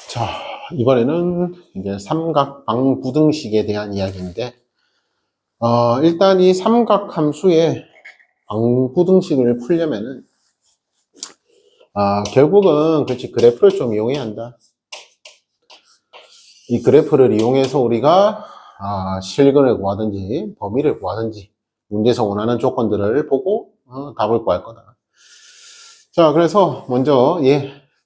자, 이번에는 이제 삼각방부등식에 대한 이야기인데, 일단 이 삼각함수의 방부등식을 풀려면은, 결국은, 그렇지, 그래프를 좀 이용해야 한다. 이 그래프를 이용해서 우리가, 실근을 구하든지, 범위를 구하든지, 문제에서 원하는 조건들을 보고, 답을 구할 거다. 자, 그래서 먼저,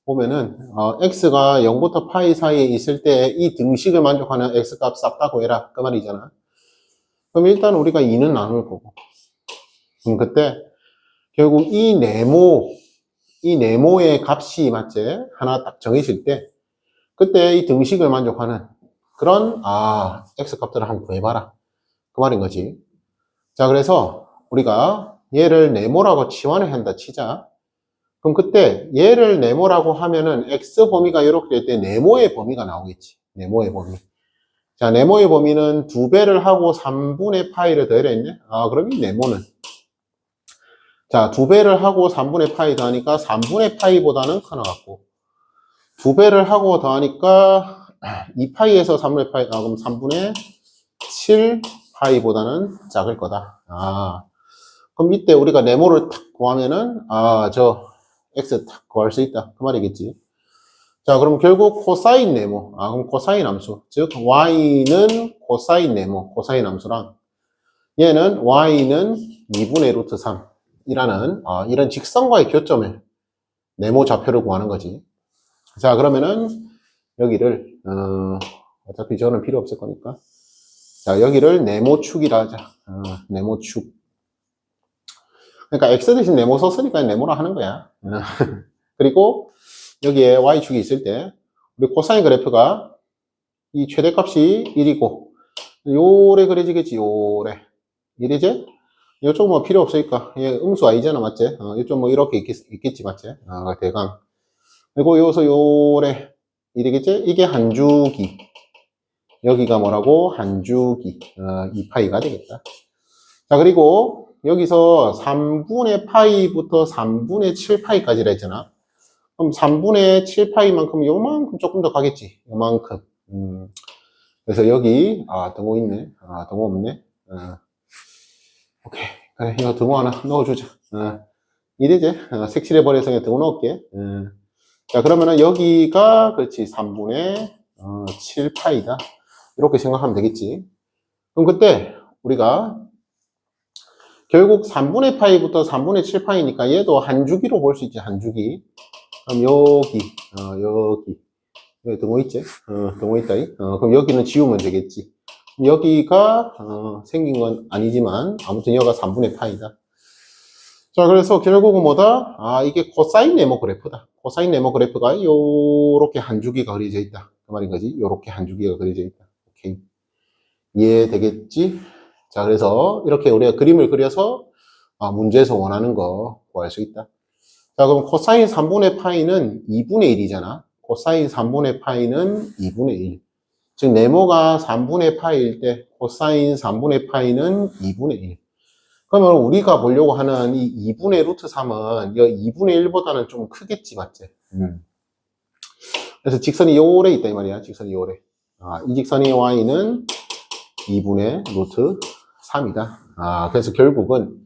보면은, x가 0부터 파이 사이에 있을 때 이 등식을 만족하는 x값 싹 다 구해라. 그 말이잖아. 그럼 일단 우리가 2는 나눌 거고. 그럼 그때, 결국 이 네모의 값이 맞지? 하나 딱 정해질 때, 그때 이 등식을 만족하는 그런, x값들을 한번 구해봐라. 그 말인 거지. 자, 그래서 우리가 얘를 네모라고 치환을 한다 치자. 그럼 그때 얘를 네모라고 하면은 x 범위가 이렇게 될 때 네모의 범위가 나오겠지. 네모의 범위. 자, 네모의 범위는 2배를 하고 3분의 파이를 더해라 했네. 그럼 이 네모는 자, 2배를 하고 3분의 파이 더하니까 3분의 파이보다는 커 나갔고 2배를 하고 더하니까 2파이에서 3분의 파이, 그럼 3분의 7 파이보다는 작을 거다. 그럼 이때 우리가 네모를 탁 구하면은 저 x 탁 구할 수 있다. 그 말이겠지. 자, 그럼 결국 코사인 네모. 그럼 코사인 함수. 즉, y는 코사인 네모, 코사인 함수랑 얘는 y는 2분의 루트 3이라는 이런 직선과의 교점을 네모 좌표를 구하는 거지. 자, 그러면은 여기를 어차피 저는 필요 없을 거니까. 자, 여기를 네모축이라 하자. 네모축. 그러니까 x 대신 네모 썼으니까 네모라 하는 거야. 그리고 여기에 y축이 있을 때 우리 코사인 그래프가 이 최대값이 1이고 요래 그려지겠지. 요래. 이래지? 이쪽 뭐 필요 없으니까 얘 음수 아니잖아, 맞지? 이쪽 뭐 이렇게 있겠지, 맞지? 대강. 그리고 여기서 요래 이러겠지? 이게 한 주기. 여기가 뭐라고? 한 주기. 2파이가 되겠다. 자, 그리고 여기서 3분의 파이부터 3분의 7파이까지라 했잖아. 그럼 3분의 7파이만큼 요만큼 조금 더 가겠지. 요만큼. 그래서 여기, 등호 있네. 등호 없네. 오케이. 그래, 이거 등호 하나 넣어주자. 이래지? 색칠해버려서 그냥 등호 넣을게. 자, 그러면은 여기가, 그렇지, 3분의 7파이다. 이렇게 생각하면 되겠지. 그럼 그때 우리가 결국 3분의 파이부터 3분의 7파이니까 얘도 한 주기로 볼 수 있지, 한 주기. 그럼 여기 등호 있지? 등호 있다. 그럼 여기는 지우면 되겠지. 여기가 생긴 건 아니지만 아무튼 여기가 3분의 파이다. 자, 그래서 결국은 뭐다? 이게 코사인 네모 그래프다. 코사인 네모 그래프가 요렇게 한 주기가 그려져 있다. 그 말인 거지. 요렇게 한 주기가 그려져 있다. 오케이. 이해되겠지? 자, 그래서 이렇게 우리가 그림을 그려서 문제에서 원하는 거 구할 수 있다. 자, 그럼 코사인 3분의 파이는 2분의 1이잖아. 코사인 3분의 파이는 2분의 1. 즉, 네모가 3분의 파이일 때 코사인 3분의 파이는 2분의 1. 그러면 우리가 보려고 하는 이 2분의 루트 3은 이 2분의 1보다는 좀 크겠지, 맞지? 그래서 직선이 요래 있다, 이 말이야. 직선이 요래. 이 직선의 y는 2분의 루트 3이다. 그래서 결국은,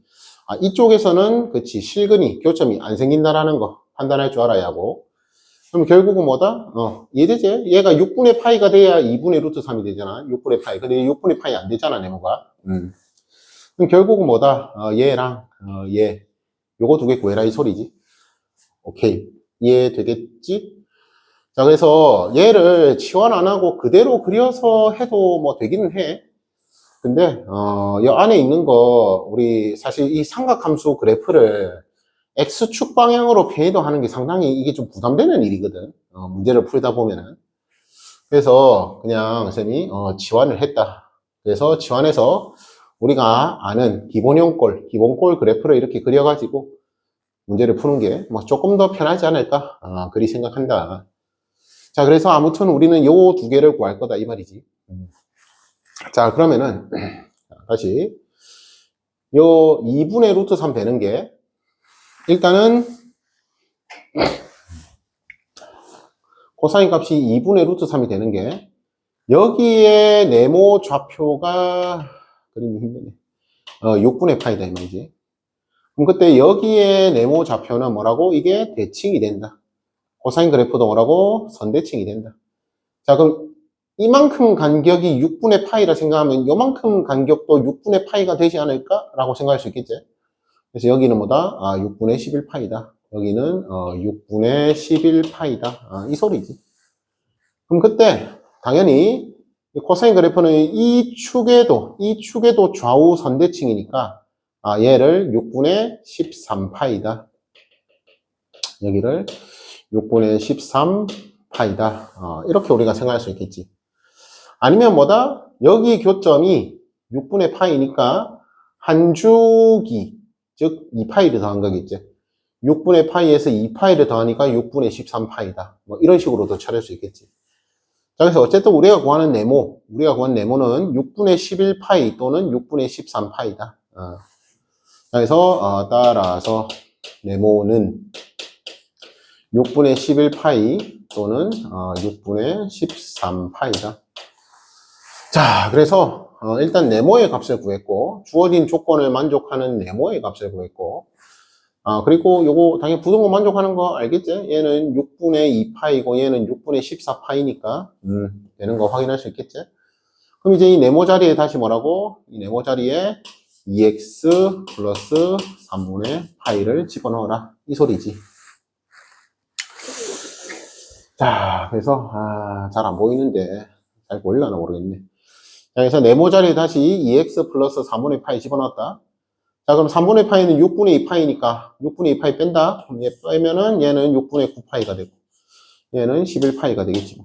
이쪽에서는, 그치, 실근이, 교점이 안 생긴다라는 거 판단할 줄 알아야 하고. 그럼 결국은 뭐다? 이해되지? 얘가 6분의 파이가 돼야 2분의 루트 3이 되잖아. 6분의 파이. 근데 6분의 파이 안 되잖아, 네모가. 그럼 결국은 뭐다? 얘랑, 얘. 요거 두 개 구해라, 이 소리지. 오케이. 이해되겠지? 자, 그래서 얘를 치환 안 하고 그대로 그려서 해도 뭐 되기는 해. 근데, 이 안에 있는 거, 우리 사실 이 삼각함수 그래프를 X축 방향으로 편의도하는 게 상당히 이게 좀 부담되는 일이거든. 문제를 풀다 보면은. 그래서 그냥 쌤이, 치환을 했다. 그래서 치환해서 우리가 아는 기본꼴 그래프를 이렇게 그려가지고 문제를 푸는 게 뭐 조금 더 편하지 않을까? 그리 생각한다. 자, 그래서 아무튼 우리는 요 두 개를 구할 거다, 이 말이지. 자, 그러면은, 다시. 요 2분의 루트 3 되는 게, 일단은, 코사인 값이 2분의 루트 3이 되는 게, 여기에 네모 좌표가, 그림이 힘드네. 6분의 파이다, 이 말이지. 그럼 그때 여기에 네모 좌표는 뭐라고? 이게 대칭이 된다. 코사인 그래프도 뭐라고? 선대칭이 된다. 자, 그럼 이만큼 간격이 6분의 파이라 생각하면 요만큼 간격도 6분의 파이가 되지 않을까? 라고 생각할 수 있겠지. 그래서 여기는 뭐다? 6분의 11파이다. 여기는 6분의 11파이다. 이 소리지. 그럼 그때 당연히 코사인 그래프는 이 축에도 좌우 선대칭이니까 얘를 6분의 13파이다. 여기를 6분의 13파이다. 이렇게 우리가 생각할 수 있겠지. 아니면 뭐다? 여기 교점이 6분의 파이니까 한 주기, 즉 2파이를 더한 거겠지. 6분의 파이에서 2파이를 더하니까 6분의 13파이다. 뭐 이런 식으로도 찾을 수 있겠지. 자, 그래서 어쨌든 우리가 구하는 네모는 6분의 11파이 또는 6분의 13파이다. 그래서 따라서 네모는 6분의 11파이 또는 6분의 13파이다. 자, 그래서 일단 네모의 값을 구했고, 주어진 조건을 만족하는 네모의 값을 구했고, 그리고 요거 당연히 부등호 만족하는 거 알겠지? 얘는 6분의 2파이고 얘는 6분의 14파이니까 되는 거 확인할 수 있겠지? 그럼 이제 이 네모 자리에 다시 뭐라고? 이 네모 자리에 2x 플러스 3분의 파이를 집어넣어라. 이 소리지. 자, 그래서 잘 안 보이는데 잘 보이려나 모르겠네. 자, 그래서 네모 자리에 다시 2x 플러스 3분의 파이 집어넣었다. 자, 그럼 3분의 파이는 6분의 2파이니까 6분의 2파이 뺀다. 그럼 얘 빼면은 얘는 6분의 9파이가 되고 얘는 11파이가 되겠지.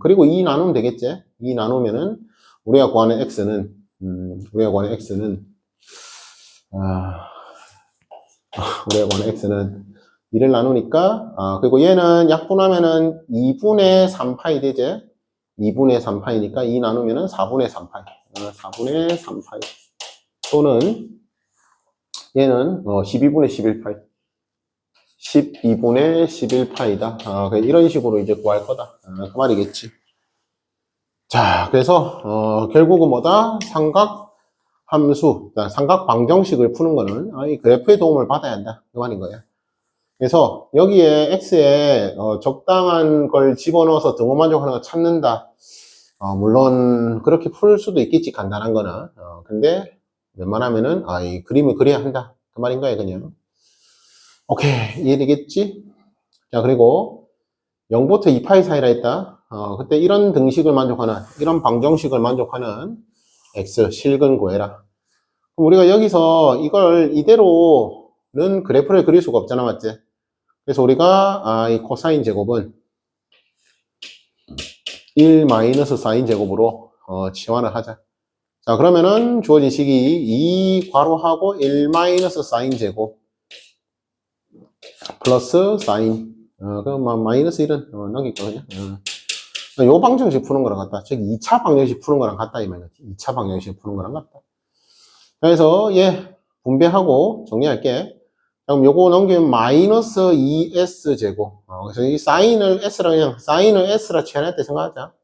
그리고 2 나누면 되겠지. 2 나누면은 우리가 구하는 x는 우리가 구하는 x는 2를 나누니까 그리고 얘는 약분하면은 2분의 3파이 되지. 2분의 3파이니까 2 나누면은 4분의 3파이. 4분의 3파이 또는 얘는 12분의 11파이. 12분의 11파이다. 이런 식으로 이제 구할 거다. 그 말이겠지. 자, 그래서 결국은 뭐다? 삼각 함수, 삼각 방정식을 푸는 거는 이 그래프의 도움을 받아야 한다. 그 말인 거야. 그래서 여기에 x에 적당한 걸 집어넣어서 등호 만족하는 걸 찾는다. 물론 그렇게 풀 수도 있겠지, 간단한 거는. 근데 웬만하면은 이 그림을 그려야 한다. 그 말인 거야, 그냥. 오케이, 이해되겠지? 자, 그리고 0부터 2파이 사이라 했다. 그때 이런 등식을 만족하는, 이런 방정식을 만족하는 x 실근 구해라. 그럼 우리가 여기서 이걸 이대로는 그래프를 그릴 수가 없잖아, 맞지? 그래서 우리가 이 코사인 제곱은 1 마이너스 사인 제곱으로 치환을 하자. 자, 그러면은 주어진 식이 2 괄호하고 1 마이너스 사인 제곱 플러스 사인 그럼 마이너스 1은 넘길까 그냥. 요 방정식 푸는 거랑 같다. 즉 2차 방정식 푸는 거랑 같다 이 말이지. 2차 방정식 푸는 거랑 같다. 그래서 얘 분배하고 정리할게. 그럼 요거 넘기면 마이너스 2s 제곱. 그래서 이 사인을 S라 치환할 때 생각하자.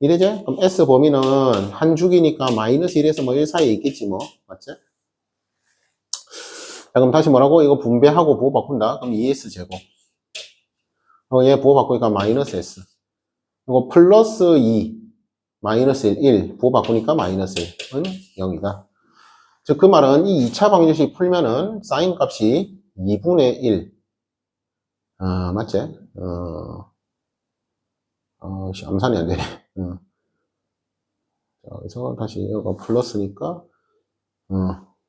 이래지? 그럼 S 범위는 한 주기니까 마이너스 1에서 뭐 1 사이에 있겠지 뭐. 맞지? 자, 그럼 다시 뭐라고? 이거 분배하고 부호 바꾼다. 그럼 2s 제곱. 얘 부호 바꾸니까 마이너스 s. 이거 플러스 2, 마이너스 1, 부호 바꾸니까 마이너스 1은 0이다. 즉, 그 말은 이 2차 방정식 풀면은 사인 값이 2분의 1. 맞지? 암산이 안 되네. 자, 그래서 다시 이거 플러스니까,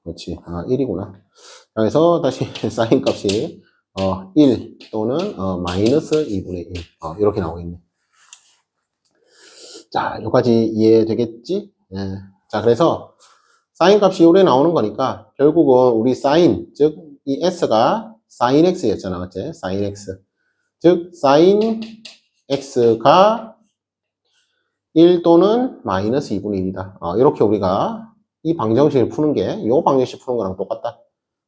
그렇지. 1이구나. 그래서 다시 사인 값이 1 또는 마이너스 2분의 1. 이렇게 나오겠네. 자, 여기까지 이해되겠지? 예. 자, 그래서 사인 값이 요래 나오는 거니까 결국은 우리 사인, 즉 이 s가 사인 x였잖아, 맞지? 사인 x. 즉 사인 x가 1 또는 마이너스 2분의 1이다. 이렇게 우리가 이 방정식을 푸는 게 이 방정식 푸는 거랑 똑같다.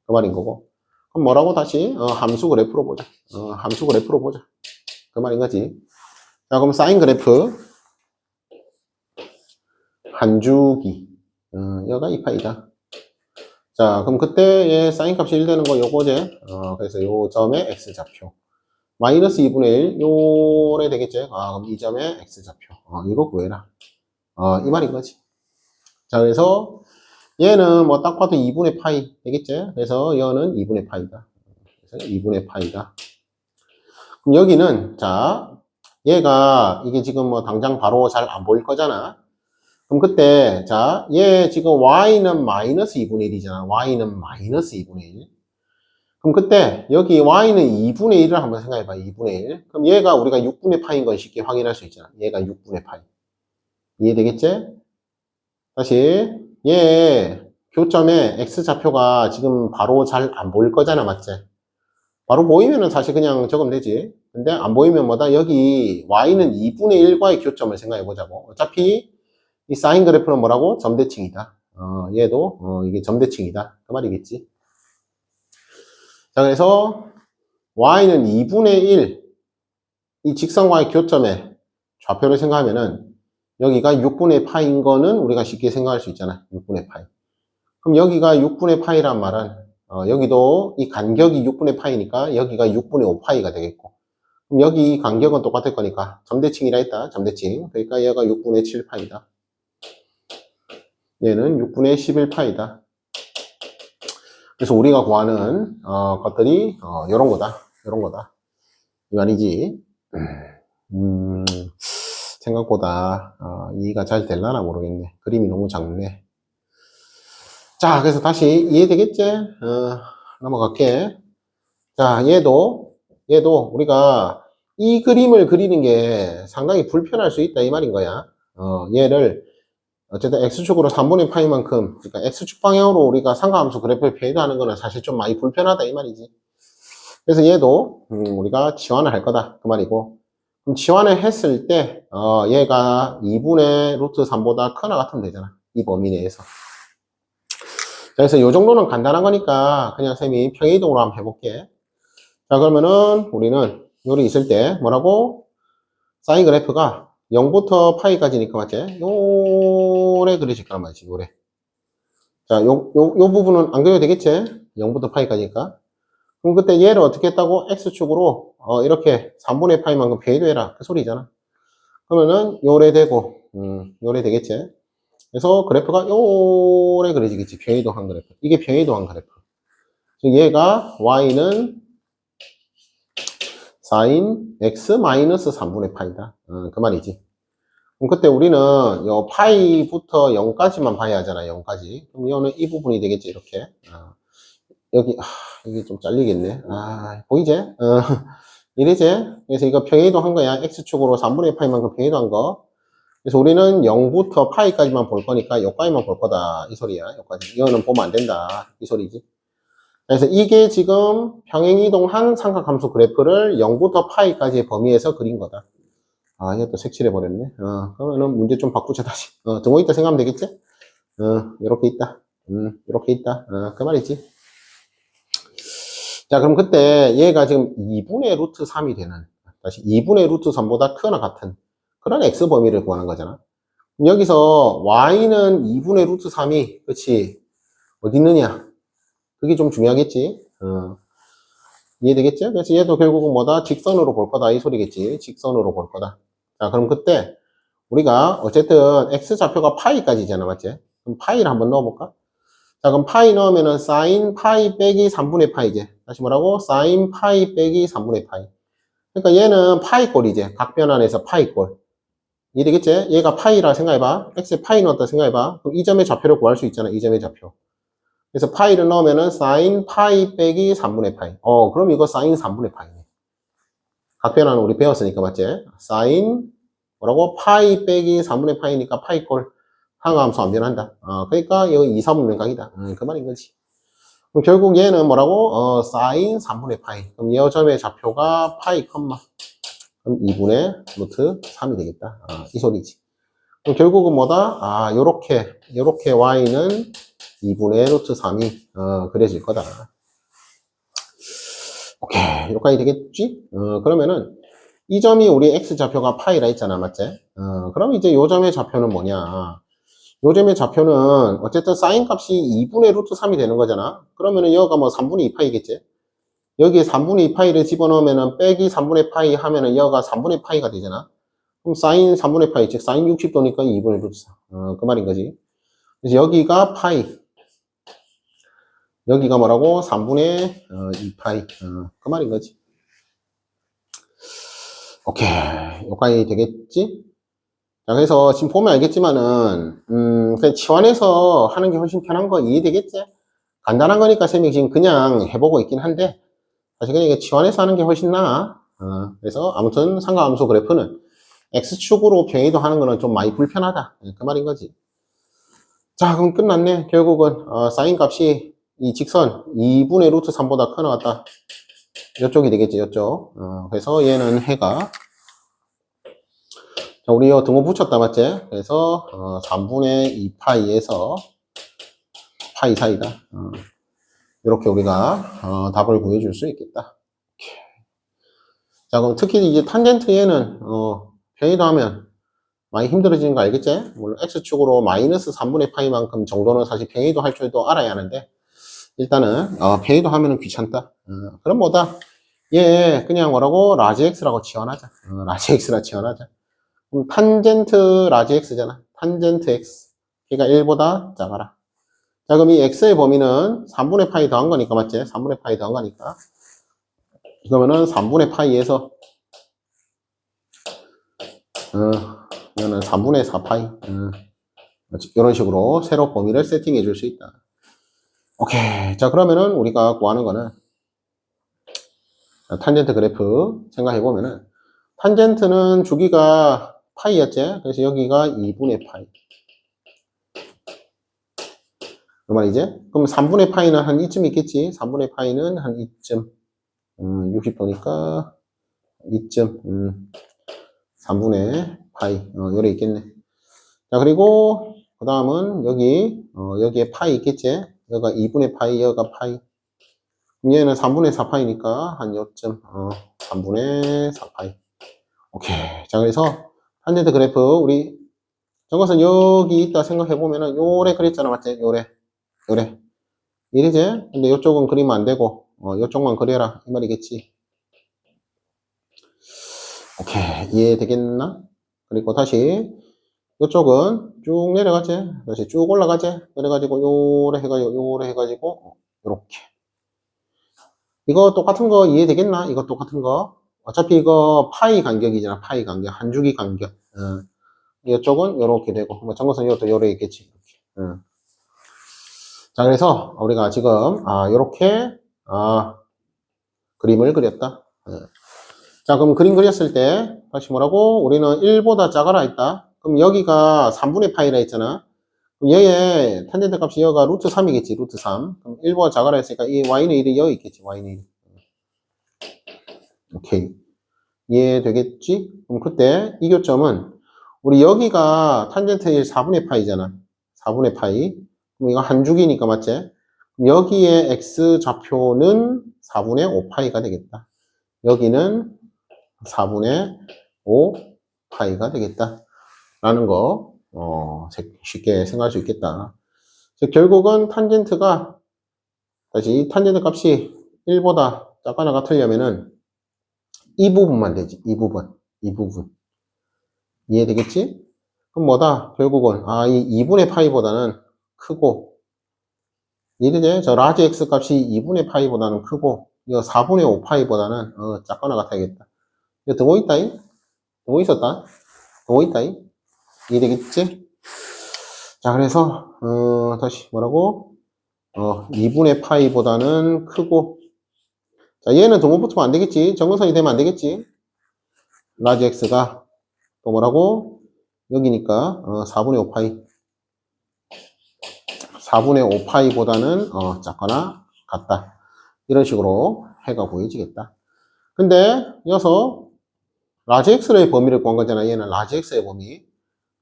그 말인 거고. 그럼 뭐라고 다시 함수 그래프로 보자. 함수 그래프로 보자. 그 말인 거지. 자, 그럼 사인 그래프 한 주기. 여가 2파이다. 자, 그럼 그때 얘 사인 값이 1 되는 거 요거제. 그래서 요 점의 x좌표. 마이너스 2분의 1, 요래 되겠지? 그럼 이 점의 x좌표. 이거 구해라. 이 말인 거지. 자, 그래서 얘는 뭐 딱 봐도 2분의 파이 되겠지? 그래서 얘는 2분의 파이다. 그래서 2분의 파이다. 그럼 여기는, 자, 얘가 이게 지금 뭐 당장 바로 잘 안 보일 거잖아. 그럼 그때, 자, 얘 지금 y는 마이너스 2분의 1이잖아. y는 마이너스 2분의 1. 그럼 그때 여기 y는 2분의 1을 한번 생각해봐. 2분의 1. 그럼 얘가 우리가 6분의 파인 건 쉽게 확인할 수 있잖아. 얘가 6분의 파이. 이해되겠지? 다시 얘 교점의 x좌표가 지금 바로 잘 안 보일 거잖아. 맞지? 바로 보이면은 사실 그냥 적으면 되지. 근데 안 보이면 뭐다? 여기 y는 2분의 1과의 교점을 생각해 보자고. 어차피 이 사인 그래프는 뭐라고? 점대칭이다. 얘도 이게 점대칭이다. 그 말이겠지. 자, 그래서 y는 2분의 1, 이 직선과의 교점의 좌표를 생각하면은 여기가 6분의 파인 거는 우리가 쉽게 생각할 수 있잖아. 6분의 파이. 그럼 여기가 6분의 파이란 말은 여기도 이 간격이 6분의 파이니까 여기가 6분의 5파이가 되겠고, 그럼 여기 간격은 똑같을 거니까 점대칭이라 했다. 점대칭. 그러니까 얘가 6분의 7파이다. 얘는 6분의 11파이다. 그래서 우리가 구하는 것들이 요런 거다. 요런 거다. 이 말이지. 생각보다 이해가 잘 될라나 모르겠네. 그림이 너무 작네. 자, 그래서 다시 이해되겠지? 넘어갈게. 자, 얘도 우리가 이 그림을 그리는 게 상당히 불편할 수 있다 이 말인 거야. 얘를 어쨌든 x축으로 3분의 파이만큼, 그러니까 x축 방향으로 우리가 상가함수 그래프를 표현하는 거는 사실 좀 많이 불편하다 이 말이지. 그래서 얘도 우리가 치환을 할 거다 그 말이고, 그럼 치환을 했을 때 얘가 2분의 루트 3보다 크나 같으면 되잖아. 이 범위 내에서. 그래서 요 정도는 간단한 거니까 그냥 쌤이 평행이동으로 한번 해볼게. 자, 그러면은 우리는 요리 있을 때 뭐라고? 사인 그래프가 0부터 파이까지니까 맞지? 요래 그려질 거란 말이지. 요래. 자, 요 부분은 안 그려도 되겠지? 0부터 파이까지니까. 그럼 그때 얘를 어떻게 했다고? x축으로 이렇게 3분의 파이만큼 변이도 해라. 그 소리잖아. 그러면은 요래 되고 요래 되겠지? 그래서 그래프가 요래 그려지겠지. 변이도한 그래프. 이게 변이도한 그래프. 즉 얘가 y는 sin x 마이너스 3분의 파이다. 그 말이지. 그럼 그때 우리는 요 파이부터 0까지만 봐야 하잖아. 0까지. 그럼 이거는 이 부분이 되겠지. 이렇게. 여기 이게 좀 잘리겠네. 보이지? 이래지? 그래서 이거 평행이동 한 거야. x축으로 3분의 파이만큼 평행이동 한 거. 그래서 우리는 0부터 파이까지만 볼 거니까 여기까지만 볼 거다. 이 소리야. 여기까지. 이거는 보면 안 된다. 이 소리지. 그래서 이게 지금 평행이동한 삼각함수 그래프를 0부터 파이까지의 범위에서 그린 거다. 이거 또 색칠해버렸네. 그러면은 문제 좀 바꾸자, 다시. 등호 있다 생각하면 되겠지? 이렇게 있다. 이렇게 있다. 그 말이지. 자, 그럼 그때 얘가 지금 2분의 루트 3이 되는, 다시 2분의 루트 3보다 크거나 같은 그런 x 범위를 구하는 거잖아. 그럼 여기서 y는 2분의 루트 3이, 그치, 어디 있느냐? 그게 좀 중요하겠지? 이해되겠죠? 그래서 얘도 결국은 뭐다? 직선으로 볼 거다. 이 소리겠지. 직선으로 볼 거다. 자, 그럼 그때 우리가 어쨌든 x좌표가 파이까지잖아. 맞지? 그럼 파이를 한번 넣어볼까? 자, 그럼 파이 넣으면은 sin 파이 빼기 3분의 파이지. 다시 뭐라고? sin 파이 빼기 3분의 파이. 그러니까 얘는 파이꼴이지. 각변환에서 파이꼴. 이해되겠지? 얘가 파이라 생각해봐. x에 파이 넣었다 생각해봐. 그럼 이 점의 좌표를 구할 수 있잖아. 이 점의 좌표. 그래서 파이를 넣으면은 sin 파이 빼기 3분의 파이. 그럼 이거 sin 3분의 파이네. 각변환은 우리 배웠으니까 맞지? sin 뭐라고? 파이 빼기 3분의 파이니까 파이꼴. 항함수 안 변한다. 그러니까 이거 2, 3분 면각이다. 그 말인 거지. 그럼 결국 얘는 뭐라고? sin 3분의 파이. 그럼 이 점의 좌표가 파이 컴마. 그럼 2분의 루트 3이 되겠다. 이 소리지. 그럼 결국은 뭐다? 요렇게 y는 2분의 루트 3이 그려질 거다. 오케이. 여기까지 되겠지? 그러면은 이 점이 우리 x좌표가 파이라 했잖아, 맞지? 그럼 이제 요 점의 좌표는 뭐냐? 요 점의 좌표는 어쨌든 사인 값이 2분의 루트 3이 되는 거잖아. 그러면은 여기가 뭐 3분의 2파이겠지? 여기에 3분의 2파이를 집어넣으면은 빼기 3분의 파이 하면은 여기가 3분의 파이가 되잖아. 그럼 사인 3분의 파이, 즉 사인 60도니까 2분의 루트 3. 그 말인 거지. 그래서 여기가 파이. 여기가 뭐라고? 3분의 2파이. 그 말인 거지. 오케이. 여기까지 되겠지? 자, 그래서 지금 보면 알겠지만은, 그냥 치환해서 하는 게 훨씬 편한 거 이해되겠지? 간단한 거니까 쌤이 지금 그냥 해보고 있긴 한데, 사실 그냥 이게 치환해서 하는 게 훨씬 나아. 그래서 아무튼 상가함수 그래프는 X축으로 평이도 하는 거는 좀 많이 불편하다. 그 말인 거지. 자, 그럼 끝났네. 결국은, 사인 값이 이 직선 2분의 루트 3보다 커 나왔다. 이쪽이 되겠지, 이쪽. 그래서 얘는 해가, 자, 우리 요 등호 붙였다, 맞지? 그래서, 3분의 2파이에서 파이 사이다. 이렇게 우리가, 답을 구해줄 수 있겠다. 자, 그럼 특히 이제 탄젠트 얘는, 평이도 하면 많이 힘들어지는 거 알겠지? 물론 X축으로 마이너스 3분의 파이만큼 정도는 사실 평이도 할 줄도 알아야 하는데, 일단은, 평이도 하면은 귀찮다. 그럼 뭐다? 얘, 그냥 뭐라고? 라지 X라고 치환하자. 라지 X라 치환하자. 그럼 탄젠트 라지 X잖아. 탄젠트 X. 그러니까 1보다 작아라. 자, 그럼 이 X의 범위는 3분의 파이 더한 거니까, 맞지? 3분의 파이 더한 거니까. 그러면은 3분의 파이에서, 이거는 3분의 4파이. 이런 식으로 새로 범위를 세팅해 줄 수 있다. 오케이. 자, 그러면은 우리가 구하는 거는, 탄젠트 그래프 생각해 보면은, 탄젠트는 주기가 파이였지? 그래서 여기가 2분의 파이. 그 말이지? 그럼 3분의 파이는 한 이쯤 있겠지? 3분의 파이는 한 이쯤. 60도니까 이쯤. 3분의 파이. 요래 있겠네. 자, 그리고 그 다음은 여기, 여기에 파이 있겠지? 여기가 2분의 파이, 여기가 파이. 그럼 얘는 3분의 4파이니까 한 요쯤. 3분의 4파이. 오케이. 자, 그래서 탄젠트 그래프 우리 저것은 여기 있다 생각해 보면은 요래 그랬잖아, 맞지? 요래. 이래지? 근데 이쪽은 그리면 안 되고, 이쪽만 그려라. 이 말이겠지. 오케이. 이해되겠나? 그리고 다시, 이쪽은 쭉 내려가지. 다시 쭉 올라가지. 그래가지고, 요래 해가지고, 요렇게. 이거 똑같은 거 이해되겠나? 이거 똑같은 거. 어차피 이거 파이 간격이잖아. 파이 간격. 한 주기 간격. 이쪽은 요렇게 되고, 뭐, 정거선 이것도 요래 있겠지. 이렇게. 자, 그래서 우리가 지금, 요렇게, 그림을 그렸다. 자, 그럼 그림 그렸을 때, 다시 뭐라고? 우리는 1보다 작아라 했다. 그럼 여기가 3분의 파이라 했잖아. 그럼 얘의 탄젠트 값이 여기가 루트 3이겠지, 루트 3. 그럼 1보다 작아라 했으니까 이 y는 1이 여기 있겠지, y는 1. 오케이. 이해되겠지? 그럼 그때 이 교점은, 우리 여기가 탄젠트 1 4분의 파이잖아. 4분의 파이. 그럼 이거 한 주기니까 맞지? 그럼 여기에 x 좌표는 4분의 5파이가 되겠다. 여기는 4분의 5파이가 되겠다. 라는 거, 쉽게 생각할 수 있겠다. 즉, 결국은 탄젠트가, 다시 이 탄젠트 값이 1보다 작거나 같으려면은 이 부분만 되지. 이 부분. 이해되겠지? 그럼 뭐다? 결국은, 이 2분의 파이보다는 크고, 이해되지? 저 라지 x 값이 2분의 파이보다는 크고, 이거 4분의 5파이보다는, 작거나 같아야겠다. 이거 등호 있다잉? 등호 있었다? 등호 있다잉? 이해되겠지? 자, 그래서, 다시 뭐라고? 2분의 파이보다는 크고, 자, 얘는 등호 붙으면 안 되겠지? 정근선이 되면 안 되겠지? 라지 x가 또 뭐라고? 여기니까, 4분의 5파이. 4분의 5파이보다는, 작거나 같다. 이런 식으로 해가 보여지겠다. 근데, 이어서, 라지 x의 범위를 구한 거잖아. 얘는 라지 x의 범위.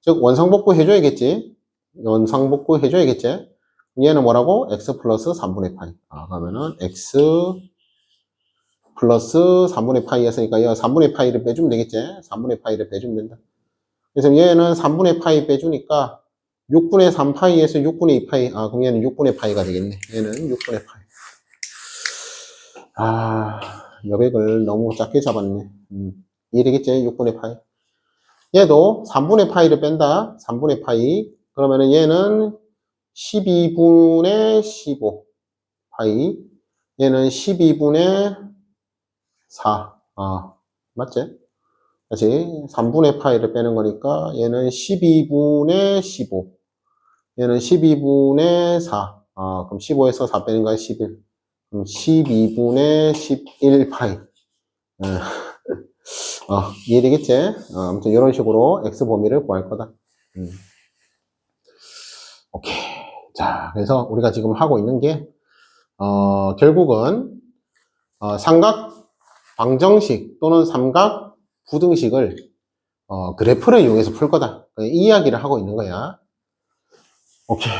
즉, 원상복구 해줘야겠지? 원상복구 해줘야겠지? 얘는 뭐라고? x 플러스 3분의 파이. 그러면은 x 플러스 3분의 파이였으니까 여 3분의 파이를 빼주면 되겠지? 3분의 파이를 빼주면 된다. 그래서 얘는 3분의 파이 빼주니까 6분의 3파이에서 6분의 2파이. 아, 그럼 얘는 6분의 파이가 되겠네. 얘는 6분의 파이. 아, 여백을 너무 작게 잡았네. 이해되겠지? 6분의 파이. 얘도 3분의 파이를 뺀다. 3분의 파이. 그러면은 얘는 12분의 15 파이. 얘는 12분의 4. 아, 맞지? 다시 3분의 파이를 빼는 거니까 얘는 12분의 15. 얘는 12분의 4. 아, 그럼 15에서 4 빼는 거야, 11. 그럼 12분의 11 파이. 이해되겠지? 아무튼 이런 식으로 x 범위를 구할 거다. 오케이. 자, 그래서 우리가 지금 하고 있는 게, 결국은, 삼각 방정식 또는 삼각 부등식을, 그래프를 이용해서 풀 거다. 이 이야기를 하고 있는 거야. 오케이.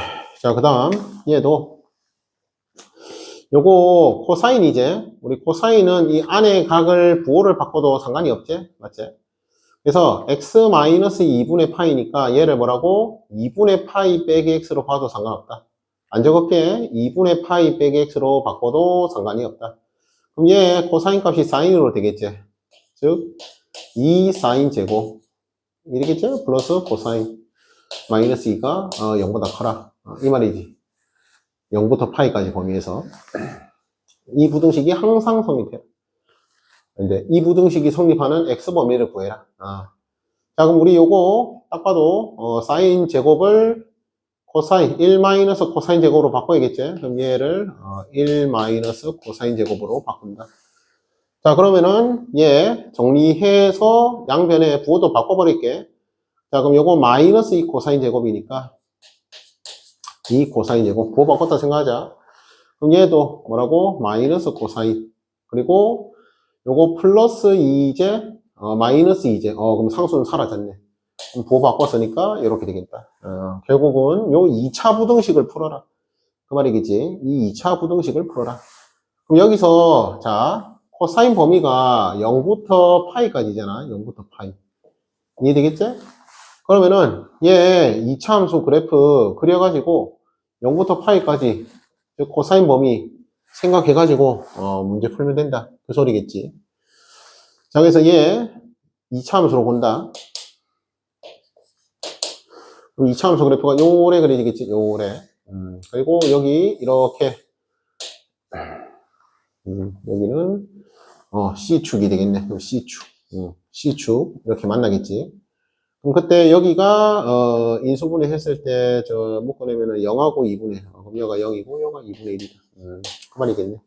자, 그 다음, 얘도, 요거 코사인이지? 우리 코사인은 이 안에 각을 부호를 바꿔도 상관이 없지? 맞지? 그래서 x-2분의 파이니까 얘를 뭐라고? 2분의 파이 빼기 x로 봐도 상관없다. 안 적을게. 2분의 파이 빼기 x로 바꿔도 상관이 없다. 그럼 얘 코사인 값이 사인으로 되겠지? 즉 2 사인 제곱 이러겠죠? 플러스 코사인 마이너스 2가 0보다 커라. 이 말이지. 0부터 파이까지 범위에서 이 부등식이 항상 성립해요. 근데 이 부등식이 성립하는 x 범위를 구해라. 자, 그럼 우리 요거 딱 봐도 사인 제곱을 코사인 1 마이너스 코사인 제곱으로 바꿔야겠지. 그럼 얘를 1 마이너스 코사인 제곱으로 바꾼다. 자, 그러면은 얘 정리해서 양변에 부호도 바꿔버릴게. 자, 그럼 요거 마이너스 2 코사인 제곱이니까 2 코사인 제곱 부호 바꿨다 생각하자. 그럼 얘도 뭐라고? 마이너스 코사인. 그리고 요거 플러스 2제 마이너스 2제. 그럼 상수는 사라졌네. 그럼 부호 바꿨으니까 이렇게 되겠다. 결국은 요 2차 부등식을 풀어라. 그 말이겠지. 이 2차 부등식을 풀어라. 그럼 여기서 자 코사인 범위가 0부터 파이까지잖아. 0부터 파이. 이해되겠지? 그러면은 얘 2차 함수 그래프 그려가지고 0부터 파이까지 즉 코사인 범위 생각해가지고 문제 풀면 된다. 그 소리겠지. 자, 그래서 얘 2차 함수로 본다. 그럼 2차 함수 그래프가 요래 그려지겠지. 요래. 그리고 여기 이렇게 여기는 C축이 되겠네. C축. C축 이렇게 만나겠지. 그럼 그때 여기가 인수분해 했을 때 저 묶어내면은 0하고 2분의 그럼 여가 0이고 여가 2분의 1이다. 그 말이겠네.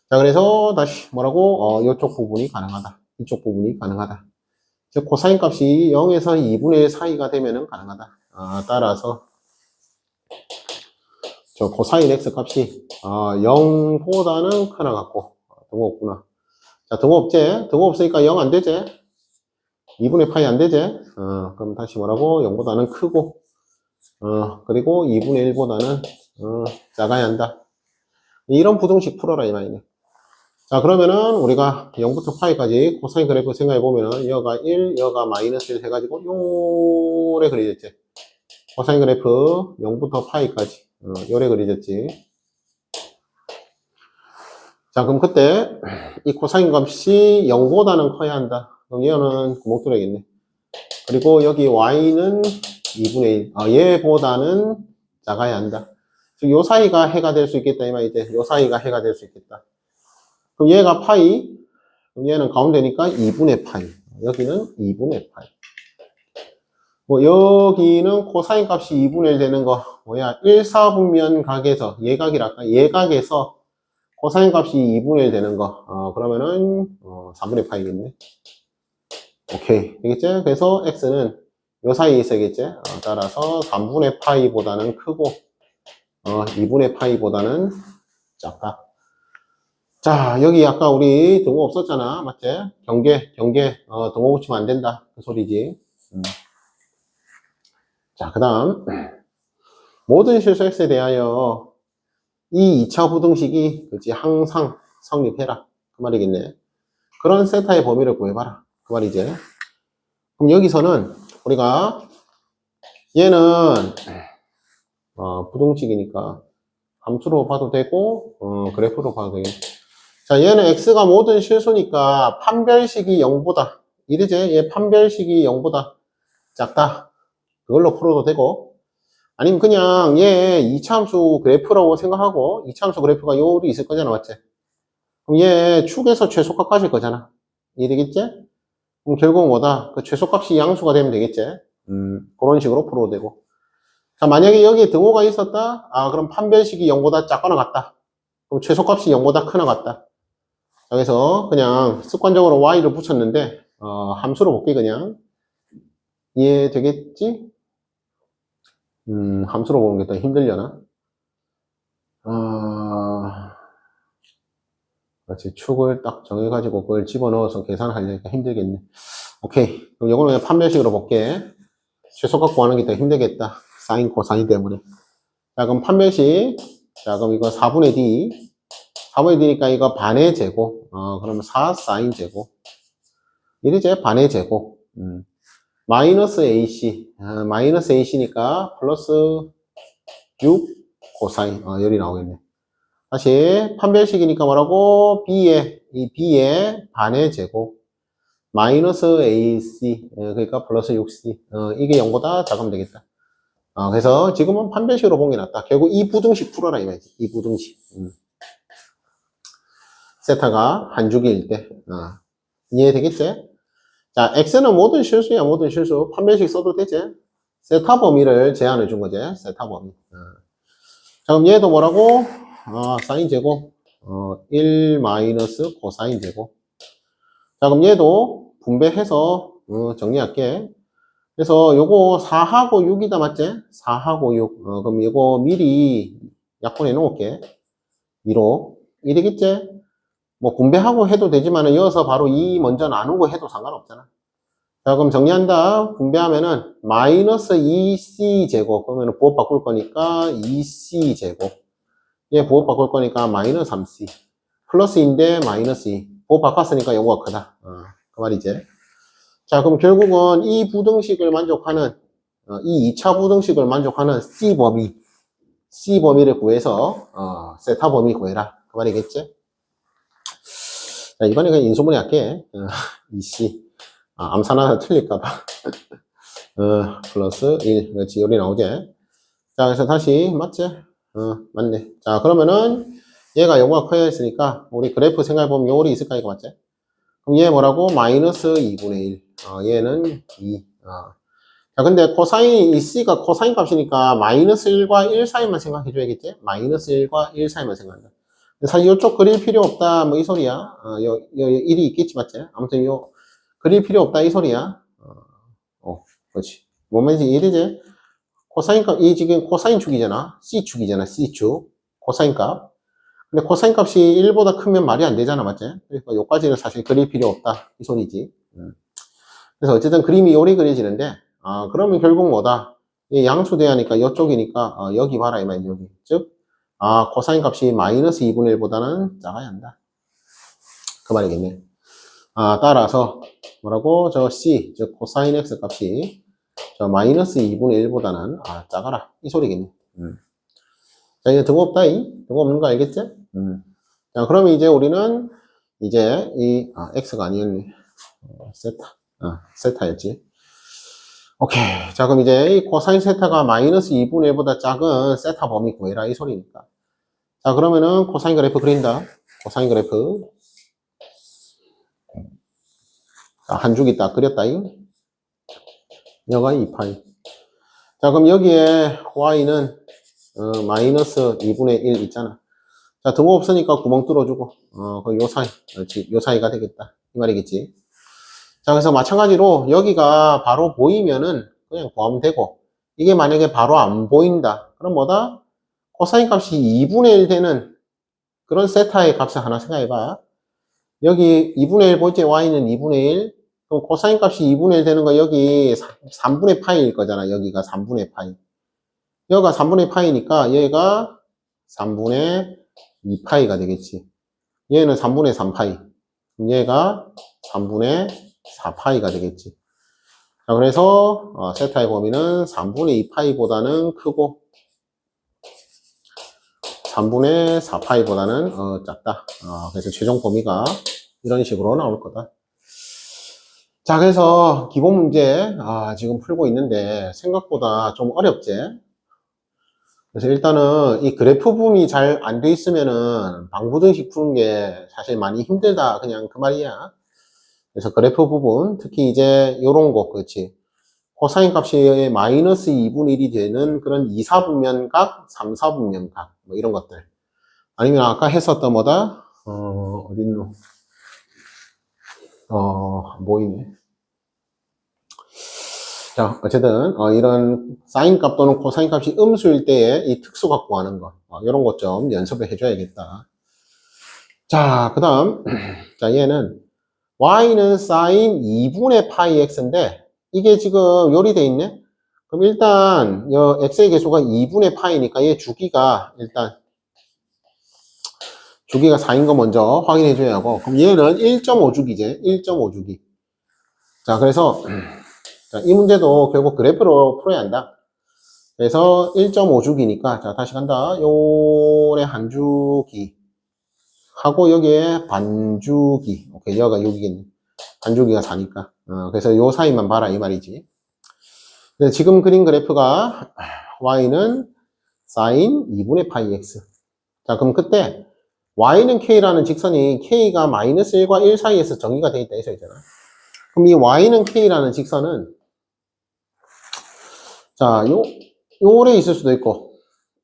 자, 그래서 다시 뭐라고? 이쪽 부분이 가능하다. 이쪽 부분이 가능하다. 즉 코사인 값이 0에서 2분의 1 사이가 되면은 가능하다. 따라서 저 코사인 x 값이 0보다는 크나 같고 등호 없구나. 자, 등호 없지? 등호 없으니까 0 안 되지? 2분의 파이 안 되지? 그럼 다시 뭐라고? 0보다는 크고 그리고 2분의 1보다는 작아야 한다. 이런 부등식 풀어라 이 말이네. 자, 그러면은 우리가 0부터 파이까지 코사인 그래프 생각해 보면은 여가 1, 여가 마이너스 1 해가지고 요래 그려졌지. 코사인 그래프 0부터 파이까지 요래 그려졌지. 자, 그럼 그때 이 코사인 값이 0보다는 커야 한다. 그럼 얘는 구멍뚫어야겠네. 그리고 여기 y는 2분의 1. 얘보다는 작아야 한다. 즉, 요 사이가 해가 될 수 있겠다. 이 말이지. 요 사이가 해가 될 수 있겠다. 그럼 얘가 파이. 그럼 얘는 가운데니까 2분의 파이. 여기는 2분의 파이. 뭐, 여기는 코사인 값이 2분의 1 되는 거, 뭐야, 1, 4분면 각에서, 예각이랄까? 예각에서 코사인 값이 2분의 1 되는 거, 그러면은, 4분의 파이겠네. 오케이. 되겠지? 그래서 x는 요 사이에 있어야겠지? 따라서 3분의 파이보다는 크고, 2분의 파이보다는 작다. 자, 여기 아까 우리 등호 없었잖아. 맞지? 경계, 등호 붙이면 안 된다. 그 소리지. 자, 그 다음. 모든 실수 x에 대하여 이 2차 부등식이, 그치, 항상 성립해라. 그 말이겠네. 그런 세타의 범위를 구해봐라. 그 말이지. 그럼 여기서는 우리가 얘는 부등식이니까 함수로 봐도 되고 그래프로 봐도 되겠네. 자, 얘는 x가 모든 실수니까 판별식이 0보다 이러지? 얘 판별식이 0보다 작다. 그걸로 풀어도 되고 아니면 그냥 얘 이차함수 그래프라고 생각하고 이차함수 그래프가 요리 있을 거잖아, 맞지? 그럼 얘 축에서 최소값 가질 거잖아. 이해되겠지? 그럼 결국 뭐다? 그 최소값이 양수가 되면 되겠지? 그런 식으로 풀어도 되고. 자, 만약에 여기에 등호가 있었다? 그럼 판별식이 0보다 작거나 같다. 그럼 최소값이 0보다 크나 같다. 자, 그래서 그냥 습관적으로 y를 붙였는데, 함수로 볼게, 그냥. 이해되겠지? 함수로 보는 게 더 힘들려나? 그렇지. 축을 딱 정해가지고 그걸 집어넣어서 계산하려니까 힘들겠네. 오케이. 그럼 이거는 그냥 판별식으로 볼게. 최소값 구하는 게 더 힘들겠다. 사인, 코사인 때문에. 자, 그럼 판별식. 자, 그럼 이거 4분의 D. 4분의 D니까 이거 반의 제곱. 그러면 4 사인 제곱. 이러지? 반의 제곱. 마이너스 AC. 마이너스 AC니까 플러스 6 코사인. 열이 나오겠네. 다시 판별식이니까 뭐라고? 이 B의 반의 제곱. 마이너스 AC. 그러니까 플러스 6C. 이게 0보다 작으면 되겠다. 그래서 지금은 판별식으로 본 게 낫다. 결국 이 부등식 풀어라 이거지. 이 부등식. 세타가 한 주기일 때. 이해되겠지? 자, x는 모든 실수야, 모든 실수. 판별식 써도 되지? 세타 범위를 제한해 준 거지. 세타 범위. 자, 그럼 얘도 뭐라고? 사인 제곱. 1 마이너스 코사인 제곱. 자, 그럼 얘도 분배해서 정리할게. 그래서 요거 4하고 6이다, 맞지? 4하고 6. 그럼 이거 미리 약분해 놓을게. 2로. 이되겠지? 뭐 분배하고 해도 되지만 이어서 바로 2 먼저 나누고 해도 상관없잖아. 자, 그럼 정리한다. 분배하면은 마이너스 2c 제곱. 그러면 부호 바꿀 거니까 2c 제곱. 얘 부호 바꿀 거니까 마이너스 3c. 플러스인데 마이너스 2. 부호 바꿨으니까 요거가 크다. 그 말이지. 자, 그럼 결국은 이 부등식을 만족하는 이 2차 부등식을 만족하는 C 범위를 구해서 세타 범위 구해라. 그 말이겠지? 자, 이번에 그냥 인수분해 할게. 2C. 암산 하나 틀릴까봐. 플러스 1. 그렇지. 여기 나오지. 자, 그래서 다시, 맞지? 맞네. 자, 그러면은, 얘가 요거가 커야 했으니까, 우리 그래프 생각해보면 요리 있을까, 이거 맞지? 그럼 얘 뭐라고? 마이너스 2분의 1. 얘는 2. 자, 근데 코사인, 이 C가 코사인 값이니까, 마이너스 1과 1 사이만 생각해줘야겠지? 마이너스 1과 1 사이만 생각한다. 사실 요쪽 그릴 필요 없다, 뭐 이 소리야. 요 1이 있겠지, 맞지? 아무튼 그릴 필요 없다, 이 소리야. 그렇지. 뭔 말인지 이해되지? 코사인 값, 이 지금 코사인 축이잖아. C축이잖아, C축. 코사인 값. 근데 코사인 값이 1보다 크면 말이 안 되잖아, 맞지? 그러니까 요까지는 사실 그릴 필요 없다, 이 소리지. 그래서 어쨌든 그림이 요리 그려지는데, 그러면 결국 뭐다? 이 양수대하니까 이쪽이니까, 여기 봐라, 이 말이지, 여기. 즉, 코사인 값이 마이너스 2분의 1보다는 작아야 한다. 그 말이겠네. 따라서, 뭐라고? 저 C, 즉, 코사인 X 값이, 저 마이너스 2분의 1보다는, 작아라. 이 소리겠네. 자, 이제 등호 없다, 등호 없는 거 알겠지? 자, 그러면 이제 우리는, 이제, X가 아니었네. 세타였지. 오케이. 자, 그럼 이제 이 코사인 세타가 마이너스 2분의 1보다 작은 세타 범위 구해라. 이 소리니까. 자, 그러면은 코사인 그래프 그린다. 코사인 그래프. 자, 한 줄기 딱 그렸다. 여가 2파이. 자, 그럼 여기에 y는 마이너스 2분의 1 있잖아. 자, 등호 없으니까 구멍 뚫어주고, 거기 요 사이. 그렇지. 요 사이가 되겠다. 이 말이겠지. 자, 그래서 마찬가지로 여기가 바로 보이면은 그냥 구하면 되고, 이게 만약에 바로 안 보인다. 그럼 뭐다? 코사인 값이 2분의 1 되는 그런 세타의 값을 하나 생각해봐. 여기 2분의 1 보이지? y는 2분의 1. 그럼 코사인 값이 2분의 1 되는 거 여기 3분의 파이일 거잖아. 여기가 3분의 파이. 여기가 3분의 파이니까 얘가 3분의 2파이가 되겠지. 얘는 3분의 3파이. 그럼 얘가 3분의 4파이가 되겠지. 자, 그래서 세타의 범위는 3분의 2파이보다는 크고 3분의 4파이보다는 작다. 그래서 최종 범위가 이런 식으로 나올 거다. 자, 그래서 기본 문제 지금 풀고 있는데 생각보다 좀 어렵지? 그래서 일단은 이 그래프 부분이 잘 안 돼 있으면은 방부등식 푸는 게 사실 많이 힘들다. 그냥 그 말이야. 그래서 그래프 부분, 특히 이제 요런 거, 그렇지. 코사인 값이 마이너스 2분의 1이 되는 그런 2, 4분면각, 3, 4분면각, 뭐 이런 것들. 아니면 아까 했었던 뭐다? 어딨노? 안 보이네. 자, 어쨌든, 이런 사인 값 또는 코사인 값이 음수일 때에 이 특수 갖고 하는 거. 이런 것 좀 연습을 해줘야겠다. 자, 그 다음. 자, 얘는 y는 사인 2분의 파이 x인데, 이게 지금 요리돼 있네? 그럼 일단, x의 개수가 2분의 파이니까 얘 주기가, 일단, 주기가 4인 거 먼저 확인해 줘야 하고, 그럼 얘는 1.5주기제, 1.5주기. 자, 그래서, 자, 이 문제도 결국 그래프로 풀어야 한다. 그래서 1.5주기니까, 자, 다시 간다. 요래 한 주기. 하고 여기에 반주기. 오케이, 여기가 6이겠네. 반주기가 4니까. 그래서 요 사이만 봐라, 이 말이지. 네, 지금 그린 그래프가 y는 사인 2분의 파이 x. 자, 그럼 그때 y는 k라는 직선이 k가 마이너스 1과 1 사이에서 정의가 되어 있다 해서 있잖아. 그럼 이 y는 k라는 직선은 자, 요래 있을 수도 있고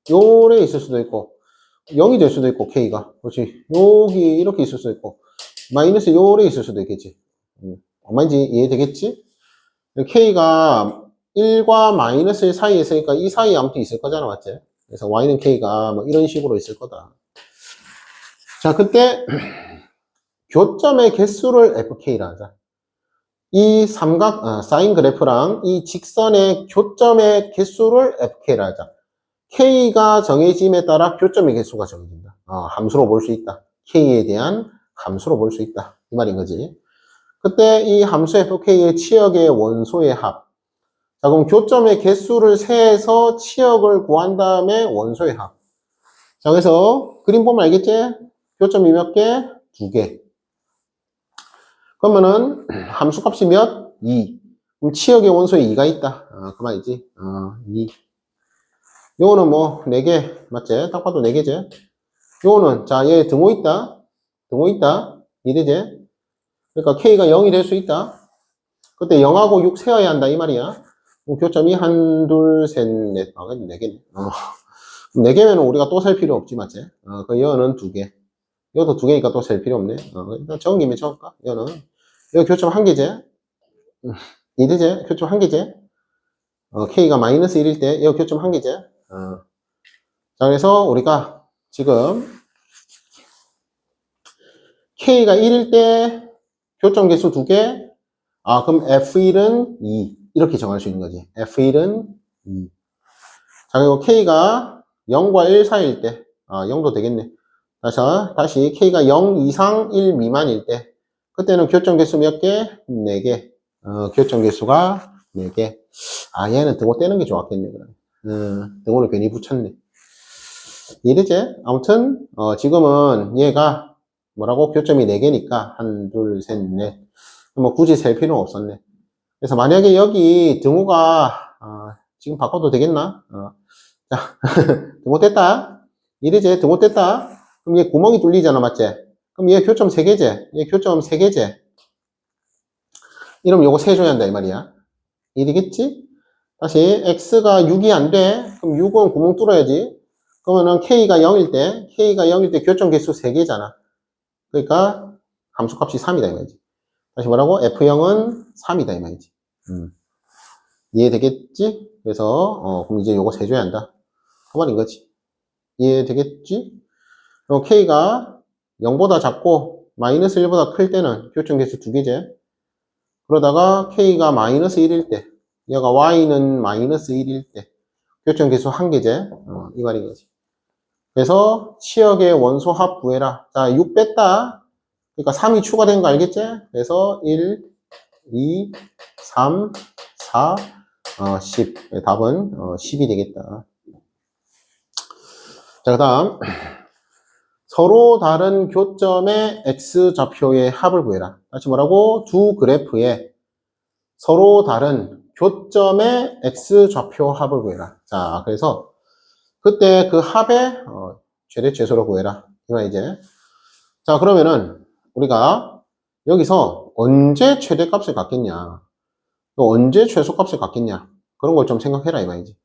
요래 있을 수도 있고 0이 될 수도 있고 k가 그렇지. 여기 이렇게 있을 수도 있고 마이너스 요래 있을 수도 있겠지. 얼마인지 이해되겠지? k가 1과 마이너스 1 사이에 있으니까 이 사이에 아무튼 있을 거잖아, 맞지? 그래서 y는 k가 뭐 이런 식으로 있을 거다. 자, 그때 교점의 개수를 fk라 하자. 이 삼각, 사인 그래프랑 이 직선의 교점의 개수를 fk라 하자. k가 정해짐에 따라 교점의 개수가 정해진다. 함수로 볼 수 있다. k에 대한 함수로 볼 수 있다. 이 말인 거지. 그때 이 함수 fk의 치역의 원소의 합. 자, 그럼 교점의 개수를 세해서 치역을 구한 다음에 원소의 합. 자, 그래서 그림 보면 알겠지? 교점이 몇 개? 2개. 그러면은 함수값이 몇? 2. 그럼 치역의 원소에 2가 있다. 그 말이지. 2. 요거는 뭐 4개 맞지? 딱 봐도 4개지? 요거는 자, 얘 등호 있다. 등호 있다. 이래지? 그러니까 k가 0이 될 수 있다. 그때 0하고 6 세어야 한다 이 말이야. 그럼 교점이 1, 2, 3, 4. 그래도 4개네. 4개면 우리가 또 셀 필요 없지 맞지? 그 여는 2개. 여도 2개니까 또 셀 필요 없네. 일단 적은 김에 적을까? 여는 여기 교점 1개제. 이대제 교점 1개제. k가 마이너스 1일 때 여기 교점 1개제. 자, 그래서 우리가 지금 k가 1일 때 교점 개수 2개. 그럼 f1은 2. 이렇게 정할 수 있는 거지. f1은 2. 자, 그리고 k가 0과 1 사이일 때, 0도 되겠네. 다시 k가 0 이상 1 미만일 때, 그때는 교점 개수 몇 개? 4개. 교점 개수가 4개. 얘는 등호 떼는 게 좋았겠네, 그럼. 등호를 괜히 붙였네. 이래지? 아무튼, 지금은 얘가 뭐라고? 교점이 4개니까, 1, 2, 3, 4. 뭐 굳이 셀 필요는 없었네. 그래서 만약에 여기 등호가, 지금 바꿔도 되겠나? 자, 등호 뗐다. 이래지? 등호 뗐다. 그럼 얘 구멍이 뚫리잖아, 맞지? 그럼 얘 교점 3개제. 얘 교점 3개제. 이러면 요거 세줘야 한다, 이 말이야. 이리겠지? 다시, x가 6이 안 돼. 그럼 6은 구멍 뚫어야지. 그러면은 k가 0일 때 교점 개수 3개잖아. 그러니까 함수값이 3이다, 이 말이지. 다시 뭐라고? f0은 3이다, 이 말이지. 이해되겠지? 그래서, 그럼 이제 요거 세줘야 한다. 그 말인 거지. 이해되겠지? 그리고 k가 0보다 작고, 마이너스 1보다 클 때는 교점 개수 2개제. 그러다가 k가 마이너스 1일 때, 얘가 y는 마이너스 1일 때, 교점 개수 1개제. 이 말인 거지. 그래서 치역의 원소 합 구해라. 자, 6 뺐다. 그러니까 3이 추가된 거 알겠지? 그래서 1, 2, 3, 4, 10. 답은 10이 되겠다. 자, 그 다음. 서로 다른 교점의 x좌표의 합을 구해라. 다시 뭐라고? 두 그래프의 서로 다른 교점의 x좌표 합을 구해라. 자, 그래서 그때 그 합의 최대 최소를 구해라. 이거 이제. 자, 그러면은 우리가 여기서 언제 최대값을 갖겠냐? 또 언제 최소값을 갖겠냐? 그런 걸 좀 생각해라 이거야지.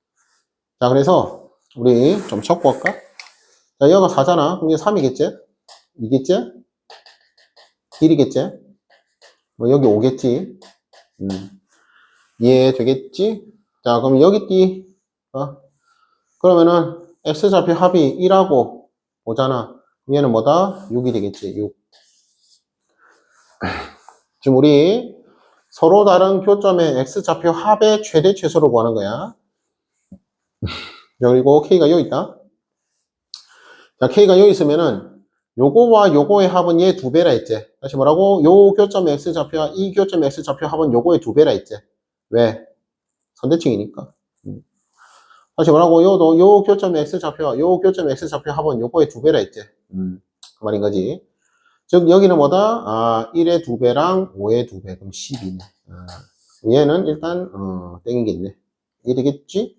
자, 그래서 우리 좀 적고 할까? 자, 여기가 4잖아. 그럼 이게 3이겠지? 2겠지? 1이겠지? 뭐 여기 5겠지? 이해되겠지? 자, 그럼 여기 띠. 그러면은 x좌표 합이 1하고 5잖아. 얘는 뭐다? 6이 되겠지. 6. 지금 우리 서로 다른 교점의 x좌표 합의 최대 최소를 구하는 거야. 그리고 k가 여기 있다. 자, k가 여기 있으면은 요거와 요거의 합은 얘 2배라 했지. 다시 뭐라고? 요 교점의 x좌표와 이 교점의 x좌표 합은 요거의 2배라 했지. 왜? 선대칭이니까. 다시 뭐라고? 요 교점의 x좌표와 요 교점의 x좌표 합은 요거의 2배라 했지. 그 말인 거지. 즉 여기는 뭐다? 1의 2배랑 5의 2배. 그럼 12네. 얘는 일단 땡이겠네. 이해되겠지?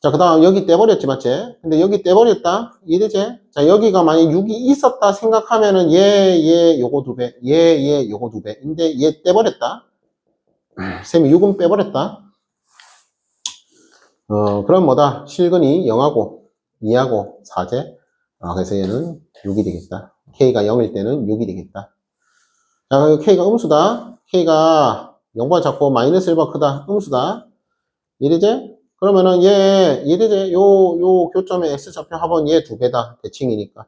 자, 그 다음 여기 떼버렸지, 맞지? 근데 여기 떼버렸다? 이해되지? 자, 여기가 만약 6이 있었다 생각하면은 얘 요거 2배, 얘 요거 2배. 근데 얘 떼버렸다? 쌤이 6은 빼버렸다? 그럼 뭐다? 실근이 0하고 2하고 4제. 그래서 얘는 6이 되겠다. K가 0일 때는 6이 되겠다. 자, K가 음수다. K가 0보다 작고 마이너스 1보다 크다. 음수다. 이해되지? 그러면은 이해되지? 요 교점의 X좌표 합은 얘 2배다. 대칭이니까.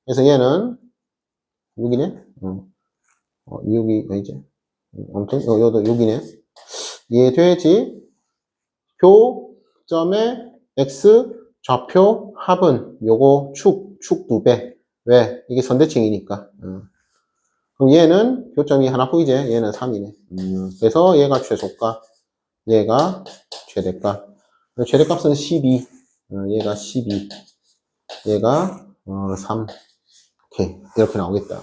그래서 얘는 6이네? 6이, 이제. 아무튼, 요도 6이네. 이해되지? 교점의 X좌표 합은 요거 축 2배. 왜? 이게 선대칭이니까. 그럼 얘는 교점이 하나 보이지? 얘는 3이네. 그래서 얘가 최소값, 얘가 최대값. 최대값은 12. 얘가 12. 얘가 3. 오케이. 이렇게 나오겠다.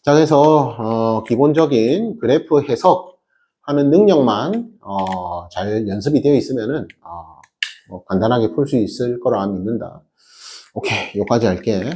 자, 그래서 기본적인 그래프 해석하는 능력만 잘 연습이 되어 있으면은 뭐 간단하게 풀 수 있을 거라 믿는다. 오케이. 여기까지 할게.